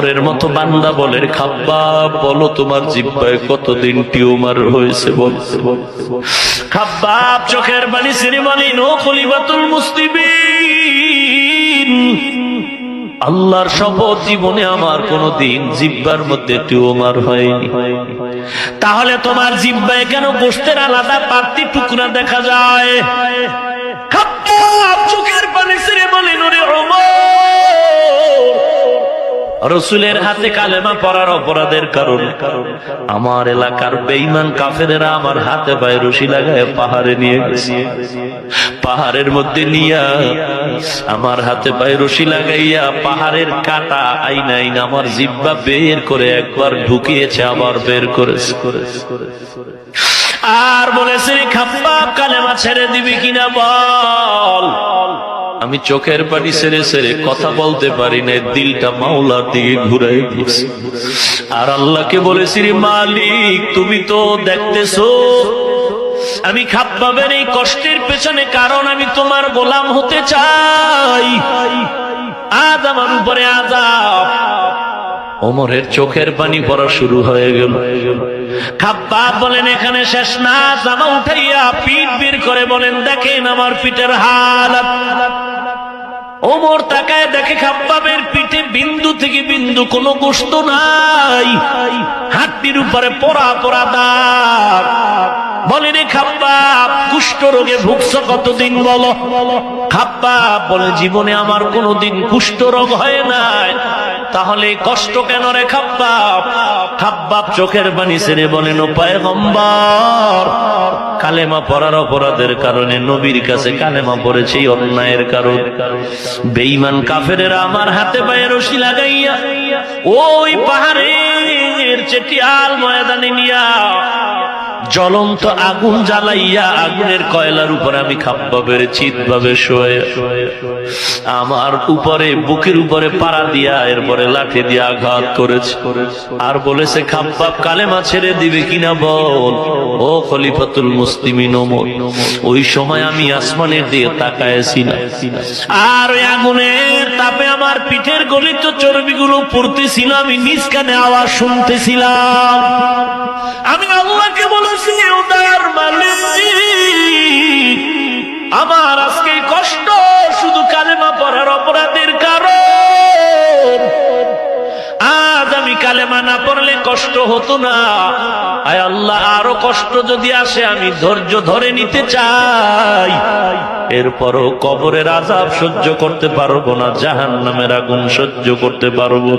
ওমরের মতো বান্দা বলে, খাব্বাব বলো তোমার জিহ্বায় কতদিন টিউমার হয়েছে বলতে। খাব্বাব চোখের পানি ছেড়ে বলেন, ও খলিফাতুল মুসলিমিন, আল্লাহর শপথ জীবনে আমার কোনদিন জিহ্বার মধ্যে টিউমার হয়নি। তাহলে তোমার জিহ্বায় কেন গোশতের আলাদা পাত্তি টুকরা দেখা যায়? খাব্বাব চোখের পানি ছেড়ে বলেন, ওরে ওমর, রাসূলের হাতে কালেমা পড়ার অপরাধের কারণে আমার এলাকার বেঈমান কাফেরেরা আমার হাতে পায়ে রশি লাগায় পাহাড়ে নিয়ে গেছে। পাহাড়ের মধ্যে নিয়া আমার হাতে পায়ে রশি লাগাইয়া পাহাড়ের কাটা আইনা আইনা আমার জিহ্বা বের করে একবার ঢুকিয়েছে, আবার বের করেছে। আর বলেছে, খাব্বাব কালেমা ছেড়ে দিবি কিনা বল। আমি চোখের পানি ছেড়ে ছেড়ে কথা বলতে পারি না, দিলটা মাওলার দিকে ঘুরাই দিয়েছি। আর আল্লাহকে বলেছি, মালিক তুমি তো দেখতেছো আমি খাব্বাবের এই কষ্টের পেছনে কারণ আমি তোমার গোলাম হতে চাই, আজ আমার উপরে আযাব। ওমরের চোখের পানি পড়া শুরু হয়ে গেল। খাব্বাব বলেন, এখানে শেষ না, জামা উঠাইয়া পিঠ বের করে বলেন, দেখেন আমার পিঠের হালত। ওমর তাকায় দেখে খাব্বাবের পিঠে বিন্দু থেকে বিন্দু কোনো গোশত নাই, হাড্ডির উপরে পোড়া পোড়া দাগ। বলেন, খাব্বাব কুষ্ঠ রোগে ভুগছ কতদিন বলো? খাব্বাব বলে, জীবনে আমার কোনোদিন কুষ্ঠ রোগ হয় নাই। তাহলে কষ্ট কেন রে খাব্বাব? খাব্বাব চোখের পানি ছেড়ে বলেন, ও পয়গম্বর, কালেমা পড়ার অপরাধের কারণে নবীর কাছে কালেমা পড়েছি অন্যায়ের কারণে। বেঈমান কাফেরেরা আমার হাতে পায়ে রশি লাগাইয়া ওই পাহাড়ের চেটিয়াল ময়দানে নিয়া জ্বলন্ত আগুন জ্বালাইয়া আগুনের কয়লার উপর আমি খাব্বাবের চিৎভাবে শোয়ে আমার উপরে বুকের উপরে পাড়া দিয়া এরপরে লাঠি দিয়ে আঘাত করেছে। আর বলেছে, খাব্বাব কালেমা ছেড়ে দিবে কিনা বল। ও খলিফাতুল মুসলিমিন ওমর, ওই সময় আমি আসমানের দিকে তাকায়ছিলাম, আর ওই আগুনের তাপে আমার পিঠের গলিত চর্বিগুলো পড়তেছিল, আমি নিজ কানে আওয়াজ শুনতেছিলাম। আমি আল্লাহকে বলেছি, উদার মালিক, আমার আজকে কষ্ট শুধু কালেমা পড়ার অপরাধের কারণ। আজ আমি কালেমা না পড়লে কষ্ট হতো না। আয় আল্লাহ, আরো কষ্ট যদি আসে আমি ধৈর্য ধরে নিতে চাই, এরপরও কবরের আযাব সহ্য করতে পারবো না, জাহান্নামের আগুন সহ্য করতে পারবো।